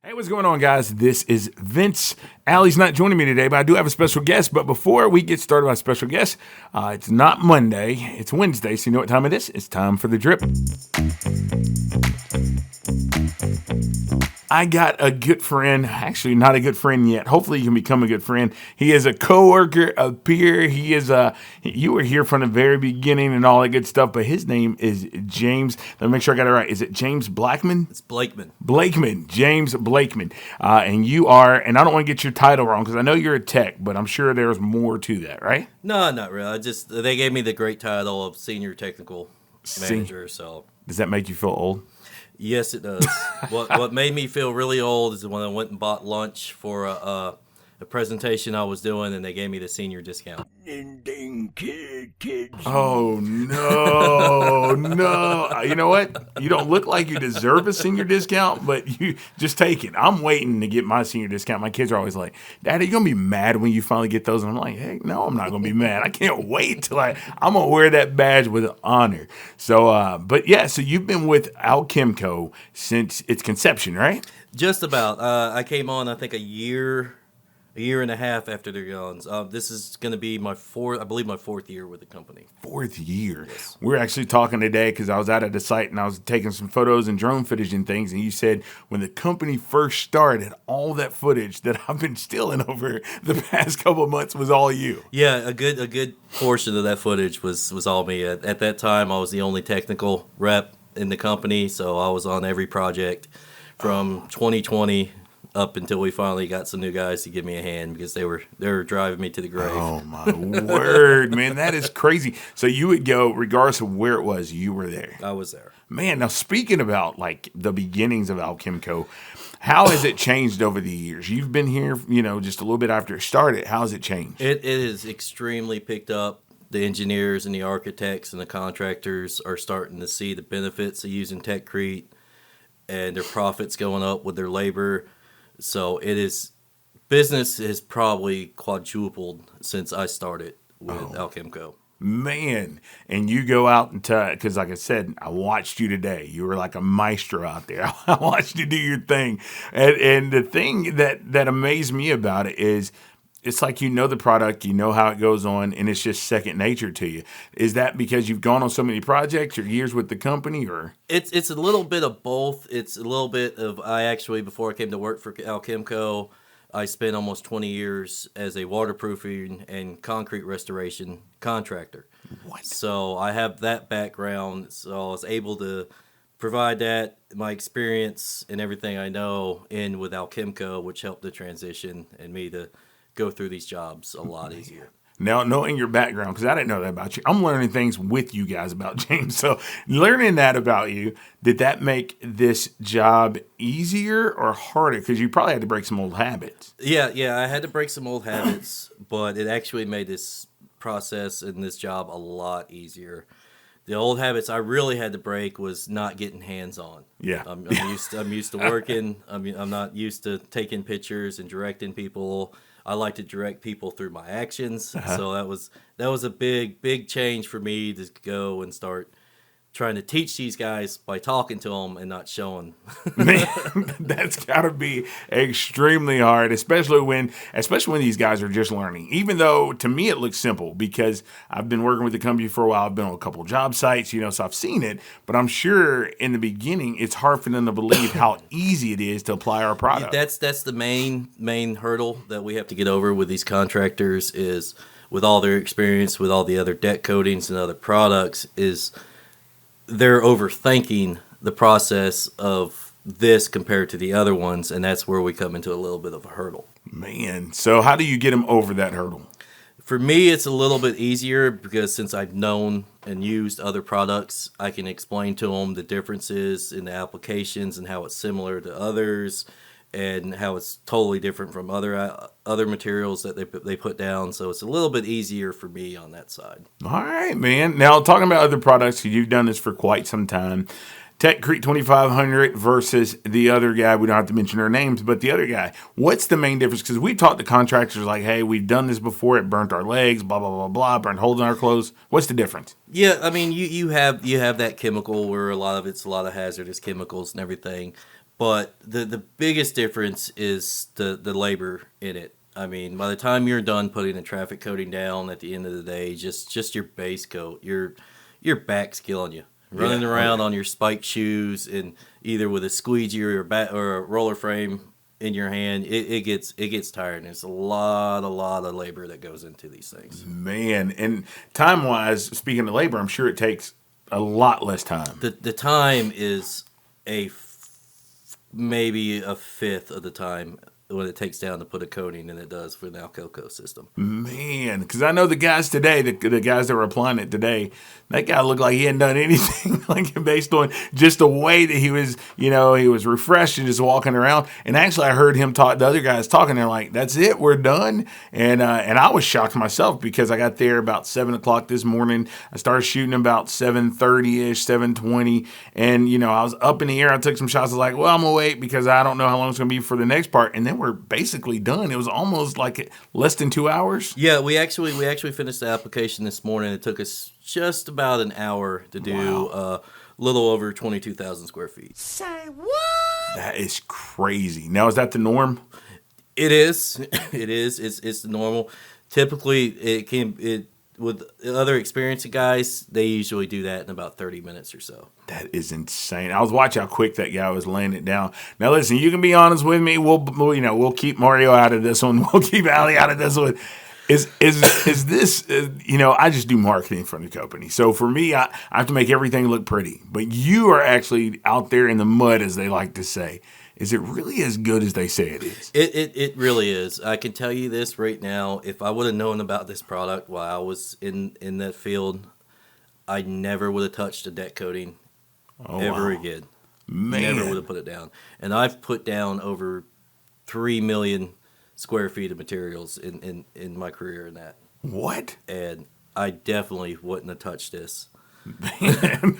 Hey, what's going on, guys? This is Vince. Allie's not joining me today, but I do have a special guest. But before we get started with our special guest, it's not Monday, it's Wednesday, so you know what time it is? It's time for the drip. I got a good friend, actually not a good friend yet. Hopefully you can become a good friend. He is a coworker, a peer. You were here from the very beginning and all that good stuff, but his name is James. Let me make sure I got it right. Is it James Blackman? It's Blakeman. Blakeman, James Blakeman. And you are, and I don't want to get your title wrong because I know you're a tech, but I'm sure there's more to that, right? No, not really. They gave me the great title of senior technical manager. So does that make you feel old? Yes, it does. What made me feel really old is when I went and bought lunch for a presentation I was doing, and they gave me the senior discount. Oh, no, no. You know what? You don't look like you deserve a senior discount, but you just take it. I'm waiting to get my senior discount. My kids are always like, Dad, are you going to be mad when you finally get those? And I'm like, hey, no, I'm not going to be mad. I can't wait till I'm going to wear that badge with honor. So, but yeah, so you've been with Alchemco since its conception, right? Just about. I came on, I think, a year and a half after their guns. This is going to be my fourth year with the company. Fourth year. Yes. We're actually talking today because I was out at the site and I was taking some photos and drone footage and things. And you said when the company first started, all that footage that I've been stealing over the past couple of months was all you. Yeah, a good portion of that footage was all me. At that time, I was the only technical rep in the company, so I was on every project from 2020 up until we finally got some new guys to give me a hand because they were driving me to the grave. Oh my word, man, that is crazy. So you would go, regardless of where it was, you were there. I was there. Man, now speaking about like the beginnings of Alchemco, how has it changed over the years? You've been here, just a little bit after it started. How has it changed? It is extremely picked up. The engineers and the architects and the contractors are starting to see the benefits of using Techcrete and their profits going up with their labor. So business has probably quadrupled since I started with Alchemco. Man, and you go out and because like I said, I watched you today. You were like a maestro out there. I watched you do your thing. And the thing that amazed me about it is it's like you know the product, you know how it goes on, and it's just second nature to you. Is that because you've gone on so many projects or years with the company, or? It's a little bit of both. It's a little bit of before I came to work for Alchemco, I spent almost 20 years as a waterproofing and concrete restoration contractor. What? So I have that background, so I was able to provide that, my experience and everything I know in with Alchemco, which helped the transition and me to go through these jobs a lot easier. Now, knowing your background, because I didn't know that about you, I'm learning things with you guys about James. So learning that about you, did that make this job easier or harder? Because you probably had to break some old habits. Yeah, I had to break some old habits, but it actually made this process and this job a lot easier. The old habits I really had to break was not getting hands-on. Yeah. I'm used to working. I'm not used to taking pictures and directing people. I like to direct people through my actions. So that was a big change for me to go and start trying to teach these guys by talking to them and not showing. Man, that's got to be extremely hard, especially when these guys are just learning. Even though to me it looks simple because I've been working with the company for a while. I've been on a couple of job sites, so I've seen it. But I'm sure in the beginning it's hard for them to believe how easy it is to apply our product. That's the main hurdle that we have to get over with these contractors is with all their experience with all the other deck coatings and other products is they're overthinking the process of this compared to the other ones, and that's where we come into a little bit of a hurdle. Man, so how do you get them over that hurdle? For me, it's a little bit easier because since I've known and used other products, I can explain to them the differences in the applications and how it's similar to others and how it's totally different from other materials that they put down. So it's a little bit easier for me on that side. All right, man. Now, talking about other products, you've done this for quite some time. Techcrete 2500 versus the other guy. We don't have to mention their names, but the other guy. What's the main difference? Because we've talked to contractors like, hey, we've done this before. It burnt our legs, blah, blah, blah, blah, burnt holes in our clothes. What's the difference? Yeah, I mean, you have that chemical where a lot of hazardous chemicals and everything. But the biggest difference is the labor in it. I mean, by the time you're done putting the traffic coating down at the end of the day, just your base coat, your back's killing you. Running around on your spiked shoes and either with a squeegee or a roller frame in your hand, it gets tired. And it's a lot of labor that goes into these things. Man, and time wise, speaking of labor, I'm sure it takes a lot less time. The time is maybe a fifth of the time what it takes down to put a coating than it does for the Alchemco system. Man, because I know the guys today, the guys that were applying it today, that guy looked like he hadn't done anything, like based on just the way that he was, he was refreshed and just walking around. And actually, I heard him talk, the other guys talking, they're like, that's it, we're done. And I was shocked myself because I got there about 7 o'clock this morning. I started shooting about 7:30-ish, 7:20. And, I was up in the air. I took some shots. I was like, well, I'm going to wait because I don't know how long it's going to be for the next part. And then we're basically done. It was almost like less than 2 hours. Yeah, we actually finished the application this morning. It took us just about an hour to do a little over 22,000 square feet. Say what? That is crazy. Now, is that the norm? It is. It is. It's the normal. Typically, with other experienced guys, they usually do that in about 30 minutes or so. That is insane. I was watching how quick that guy was laying it down. Now, listen, you can be honest with me. We'll keep Mario out of this one. We'll keep Ali out of this one. Is this? I just do marketing for the company. So for me, I have to make everything look pretty. But you are actually out there in the mud, as they like to say. Is it really as good as they say it is? It really is. I can tell you this right now. If I would have known about this product while I was in that field, I never would have touched a deck coating ever again. Man. Never would have put it down. And I've put down over 3 million square feet of materials in my career in that. What? And I definitely wouldn't have touched this. Man.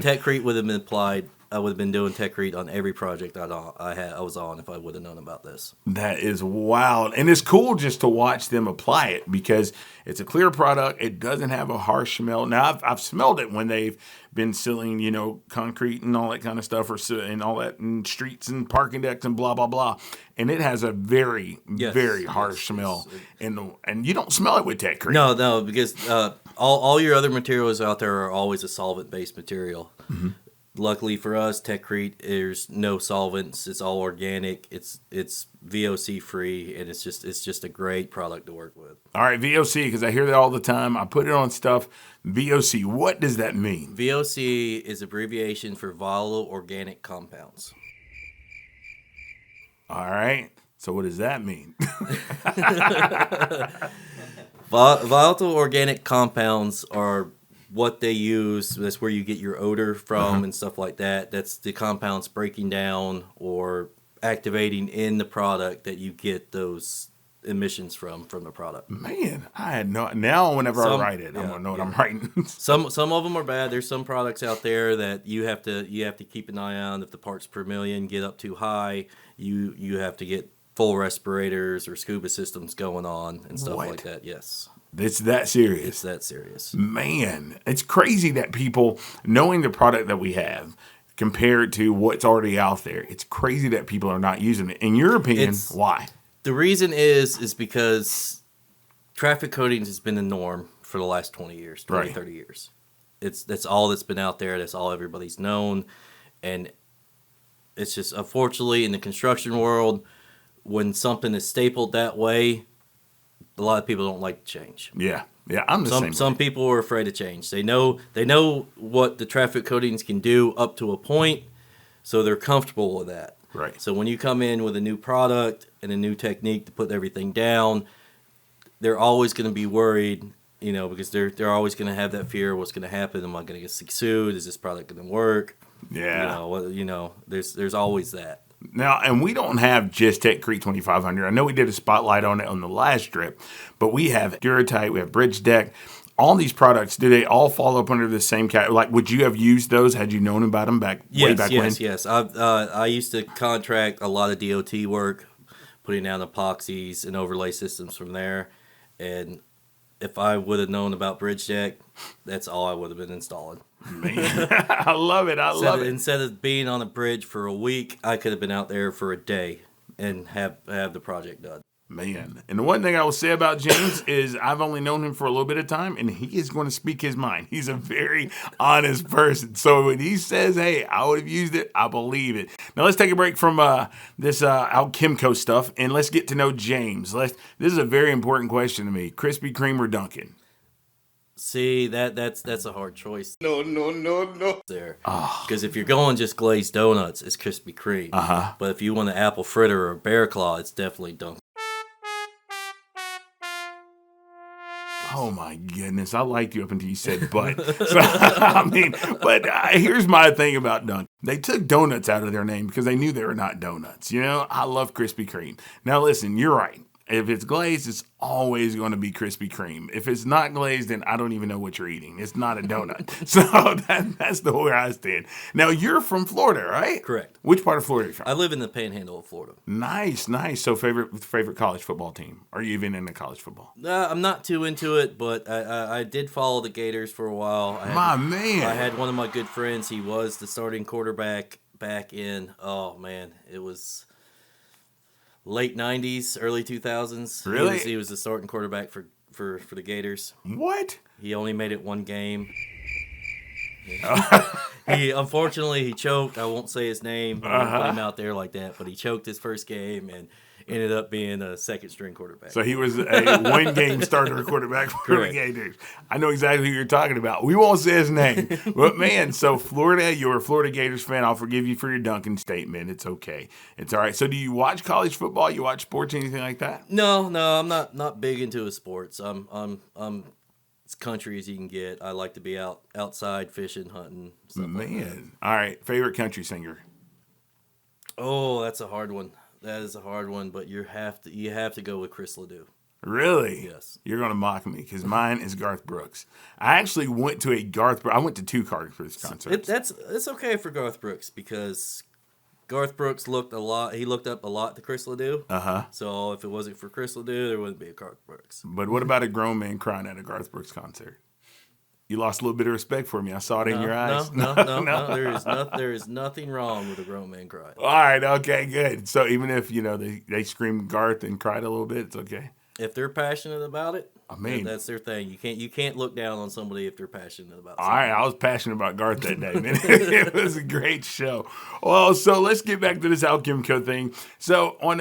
Techcrete would have been applied. I would have been doing Techcrete on every project I was on if I would have known about this. That is wild. And it's cool just to watch them apply it because it's a clear product. It doesn't have a harsh smell. Now, I've smelled it when they've been sealing, concrete and all that kind of stuff and all that in streets and parking decks and blah, blah, blah. And it has a very, very harsh smell. And you don't smell it with Techcrete. No, because all your other materials out there are always a solvent-based material. Mm-hmm. Luckily for us, Techcrete, there's no solvents. It's all organic. It's VOC free, and it's just a great product to work with. All right, VOC, because I hear that all the time. I put it on stuff. VOC, what does that mean? VOC is abbreviation for volatile organic compounds. All right. So what does that mean? Volatile organic compounds are what they use. That's where you get your odor from and stuff like that. That's the compounds breaking down or activating in the product that you get those emissions from the product. Man, I had no. Now, whenever I write it, I'm gonna know what I'm writing. Some of them are bad. There's some products out there that you have to keep an eye on. If the parts per million get up too high, you have to get full respirators or scuba systems going on and stuff like that. Yes. It's that serious. It's that serious. Man, it's crazy that people, knowing the product that we have compared to what's already out there, it's crazy that people are not using it. In your opinion, why? The reason is because traffic coatings has been the norm for the last 20 years, 30 years. That's all that's been out there. That's all everybody's known. And it's just, unfortunately, in the construction world, when something is stapled that way, a lot of people don't like to change. Yeah, I'm the same. Some people are afraid to change. They know what the traffic coatings can do up to a point, so they're comfortable with that. Right. So when you come in with a new product and a new technique to put everything down, they're always going to be worried, because they're always going to have that fear: what's going to happen? Am I going to get sued? Is this product going to work? Yeah. There's always that. Now, and we don't have just Techcrete 2500. I know we did a spotlight on it on the last trip, but we have Duratite, we have Bridge Deck. All these products, do they all fall up under the same category? Like, would you have used those had you known about them way back when? Yes. I used to contract a lot of DOT work, putting down epoxies and overlay systems from there. And if I would have known about Bridge Deck, that's all I would have been installing. Man, I love it. I love it. Instead of being on a bridge for a week, I could have been out there for a day and have the project done. Man, and the one thing I will say about James is I've only known him for a little bit of time, and he is going to speak his mind. He's a very honest person. So when he says, hey, I would have used it, I believe it. Now let's take a break from this Alchemco stuff, and let's get to know James. This is a very important question to me. Krispy Kreme or Dunkin'? See, that's a hard choice. No. There, because if you're going just glazed donuts, it's Krispy Kreme. But if you want an apple fritter or a bear claw, it's definitely Dunkin'. Oh my goodness, I liked you up until you said but. So, I mean, but here's my thing about Dunkin'. They took donuts out of their name because they knew they were not donuts. You know, I love Krispy Kreme. Now listen, you're right. If it's glazed, it's always going to be Krispy Kreme. If it's not glazed, then I don't even know what you're eating. It's not a donut. So that's the way I stand. Now, you're from Florida, right? Correct. Which part of Florida are you from? I live in the Panhandle of Florida. Nice. So favorite college football team? Are you even into college football? I'm not too into it, but I did follow the Gators for a while. Man. I had one of my good friends. He was the starting quarterback back in, it was late 90s, early 2000s. Really? He was the starting quarterback for the Gators. What? He only made it one game. Unfortunately, he choked. I won't say his name. I won't put him out there like that, but he choked his first game and ended up being a second-string quarterback. So he was a one-game starter quarterback for the Gators. I know exactly who you're talking about. We won't say his name. But, man, so Florida, you're a Florida Gators fan. I'll forgive you for your Duncan statement. It's okay. It's all right. So do you watch college football? You watch sports, anything like that? No, I'm not big into sports. I'm as country as you can get. I like to be outside fishing, hunting, stuff like that. All right. Favorite country singer? Oh, that's a hard one. That is a hard one, but you have to go with Chris Ledoux. Really? Yes. You're going to mock me because mine is Garth Brooks. I actually went to I went to 2 Garth Brooks concerts. It's okay for Garth Brooks because Garth Brooks looked up a lot to Chris Ledoux. So if it wasn't for Chris Ledoux, there wouldn't be a Garth Brooks. But what about a grown man crying at a Garth Brooks concert? You lost a little bit of respect for me. I saw it in your eyes. No. There is nothing wrong with a grown man crying. All right. Okay. Good. So even if they screamed Garth and cried a little bit, it's okay. If they're passionate about it, I mean, that's their thing. You can't look down on somebody if they're passionate about something. All right, I was passionate about Garth that day, man. It was a great show. Well, so let's get back to this Alchemco thing. So on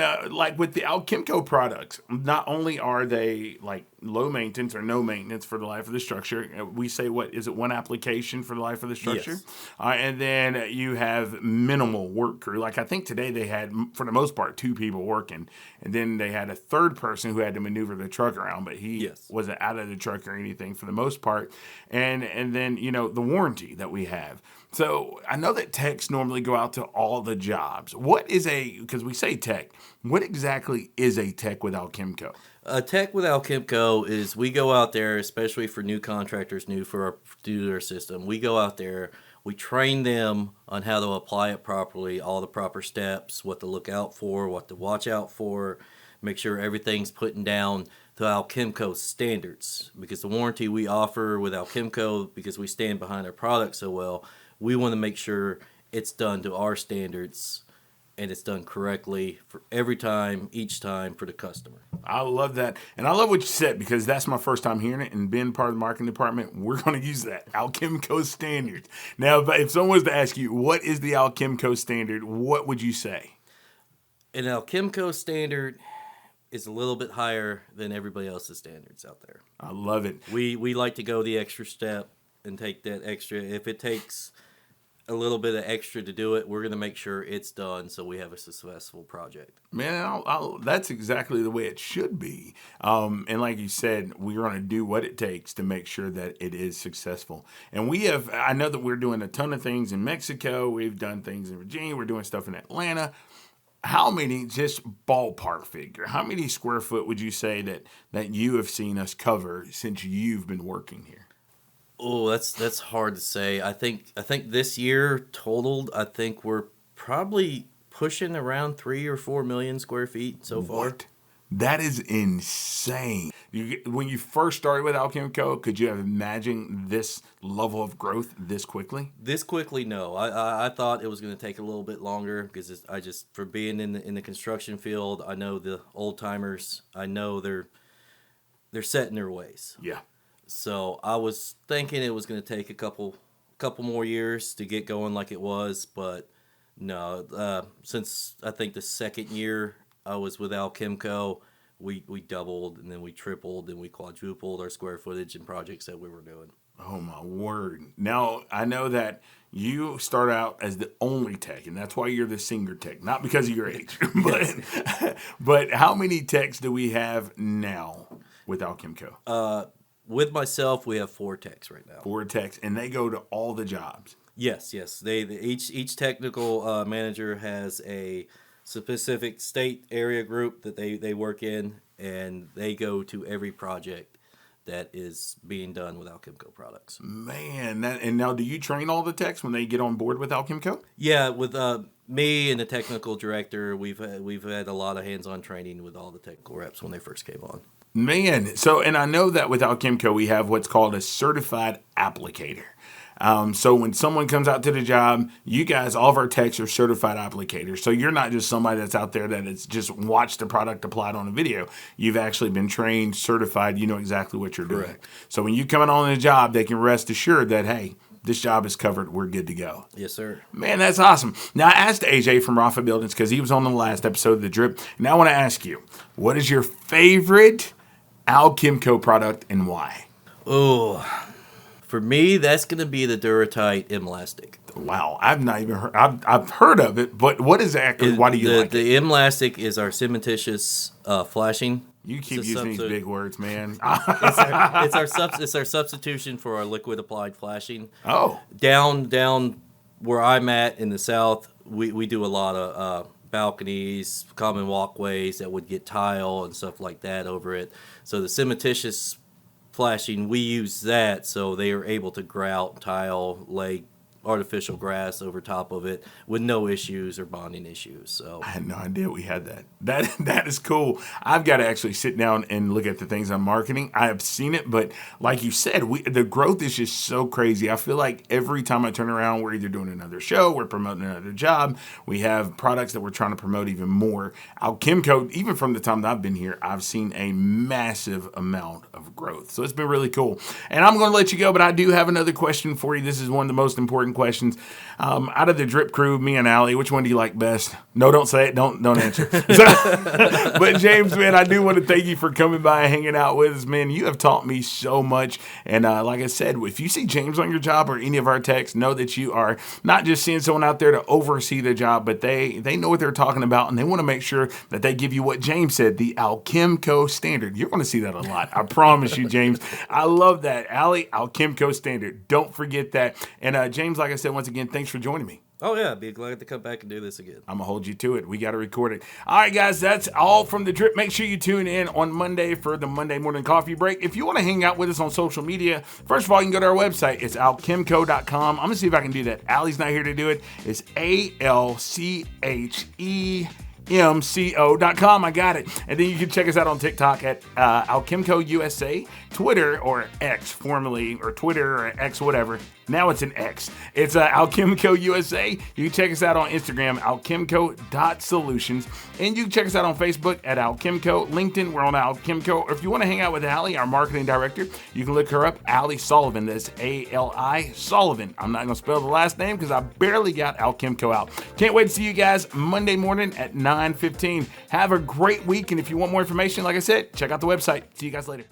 with the Alchemco products, not only are they like low maintenance or no maintenance for the life of the structure, we say what is it, one application for the life of the structure? Yes. And then you have minimal work crew. Like I think today they had, for the most part, 2 people working, and then they had a third person who had to maneuver the truck around, but he wasn't out of the truck or anything for the most part. And then, the warranty that we have. So I know that techs normally go out to all the jobs. Because we say tech, what exactly is a tech with Alchemco? A tech with Alchemco is we go out there, especially for new contractors, new to their system. We go out there, we train them on how to apply it properly, all the proper steps, what to look out for, what to watch out for, make sure everything's putting down to Alchemco standards. Because the warranty we offer with Alchemco, because we stand behind our product so well, we want to make sure it's done to our standards and it's done correctly for each time for the customer. I love that. And I love what you said because that's my first time hearing it. And being part of the marketing department, we're going to use that. Alchemco standards. Now, if someone was to ask you, what is the Alchemco standard, what would you say? An Alchemco standard is a little bit higher than everybody else's standards out there. I love it. We like to go the extra step and take that extra. If it takes a little bit of extra to do it, we're going to make sure it's done so we have a successful project. Man, that's exactly the way it should be. And like you said, we're going to do what it takes to make sure that it is successful. And I know that we're doing a ton of things in Mexico. We've done things in Virginia. We're doing stuff in Atlanta. How many, just ballpark figure, how many square foot would you say that you have seen us cover since you've been working here? Oh, that's hard to say. I think this year totaled, I think we're probably pushing around 3 or 4 million square feet so far. What? That is insane. When you first started with Alchemco, could you have imagined this level of growth this quickly? This quickly, no. I thought it was going to take a little bit longer because for being in the construction field, I know the old timers. I know they're set in their ways. Yeah. So I was thinking it was going to take a couple more years to get going like it was, but no. Since I think the second year I was with Alchemco, we doubled and then we tripled and we quadrupled our square footage and projects that we were doing. Oh my word. Now, I know that you start out as the only tech, and that's why you're the senior tech, not because of your age. But how many techs do we have now with Alchemco? With myself, we have 4 techs right now. 4 techs, and they go to all the jobs. Yes. Each technical manager has a specific state area group that they work in, and they go to every project that is being done with Alchemco products. Man, and now do you train all the techs when they get on board with Alchemco? Yeah, with me and the technical director, we've had a lot of hands-on training with all the technical reps when they first came on. Man, so, and I know that with Alchemco, we have what's called a certified applicator. So when someone comes out to the job, you guys, all of our techs are certified applicators. So you're not just somebody that's out there that has just watched the product applied on a video. You've actually been trained, certified. You know exactly what you're doing. Correct. So when you come on the job, they can rest assured that, hey, this job is covered. We're good to go. Yes, sir. Man, that's awesome. Now, I asked AJ from Rafa Buildings because he was on the last episode of The Drip. Now I want to ask you, what is your favorite Alchemco product and why? Oh, for me, that's going to be the Duratite M-Lastic. Wow, I've not even heard. I've heard of it, but what is that? Why do you like it? The M-Lastic is our cementitious flashing. You keep using these big words, man. It's our substitution for our liquid applied flashing. Oh, down where I'm at in the south, we do a lot of balconies, common walkways that would get tile and stuff like that over it. So the cementitious flashing, we use that so they are able to grout, tile, lay artificial grass over top of it with no issues or bonding issues. So I had no idea we had that. That is cool. I've got to actually sit down and look at the things I'm marketing. I have seen it, but like you said, the growth is just so crazy. I feel like every time I turn around, we're either doing another show, we're promoting another job, we have products that we're trying to promote even more. Alchemco, even from the time that I've been here, I've seen a massive amount of growth. So it's been really cool. And I'm going to let you go, but I do have another question for you. This is one of the most important questions. Out of the Drip crew, me and Allie, which one do you like best? No, don't say it. Don't answer. But James, man, I do want to thank you for coming by and hanging out with us, man. You have taught me so much. And like I said, if you see James on your job or any of our techs, know that you are not just seeing someone out there to oversee the job, but they know what they're talking about, and they want to make sure that they give you what James said, the Alchemco standard. You're going to see that a lot. I promise you, James. I love that. Allie, Alchemco standard. Don't forget that. And James, like I said, once again, thanks for joining me. Oh, yeah. I'd be glad to come back and do this again. I'm going to hold you to it. We got to record it. All right, guys, that's all from The Drip. Make sure you tune in on Monday for the Monday morning coffee break. If you want to hang out with us on social media, first of all, you can go to our website. It's alchemco.com. I'm going to see if I can do that. Allie's not here to do it. It's ALCHEMCO.com. I got it. And then you can check us out on TikTok at Alchemco USA, Twitter or X, formerly, or Twitter or X, whatever. Now it's an X. It's Alchemco USA. You can check us out on Instagram, alchemco.solutions. And you can check us out on Facebook at Alchemco. LinkedIn, we're on Alchemco. Or if you want to hang out with Allie, our marketing director, you can look her up, Allie Sullivan. That's A-L-I Sullivan. I'm not going to spell the last name because I barely got Alchemco out. Can't wait to see you guys Monday morning at 9:15. Have a great week. And if you want more information, like I said, check out the website. See you guys later.